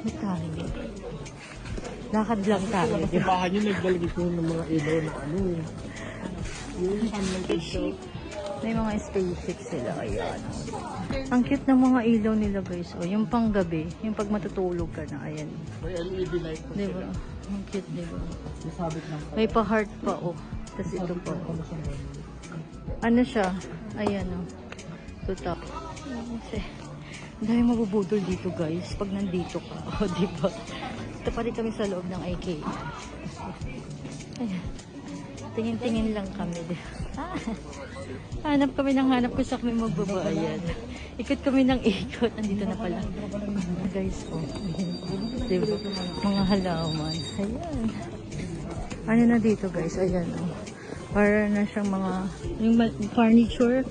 May tayo. Lakad lang tayo. Sa bahay niyo, nagdalagay ko ng mga ilaw na ano eh. Yung sunlight ito. May mga SpaceX sila. Ayan. Ang cute ng mga ilaw nila guys. O, yung panggabi. Yung pag matutulog ka na. Ayan. May LED light po Diba? sila. Ang cute, diba? Nasabit lang po. May pa-heart pa, oh. Tapos ito pa. Ano siya? Ayan, oh. Tutak. Kasi, ang dahil mabubudol dito, guys. Pag nandito ka. O, diba? Ito pa rin kami sa loob ng IKEA. Ayan. Tingin-tingin lang kami. Hanap kami ng hanap kung saan kami magbabayan. Ikot kami ng ikot. Nandito na pala. Guys, oh. Diba? Mga halaman. Ayan. Ano na dito, guys? Ayan, oh. Para na siyang mga yung furniture.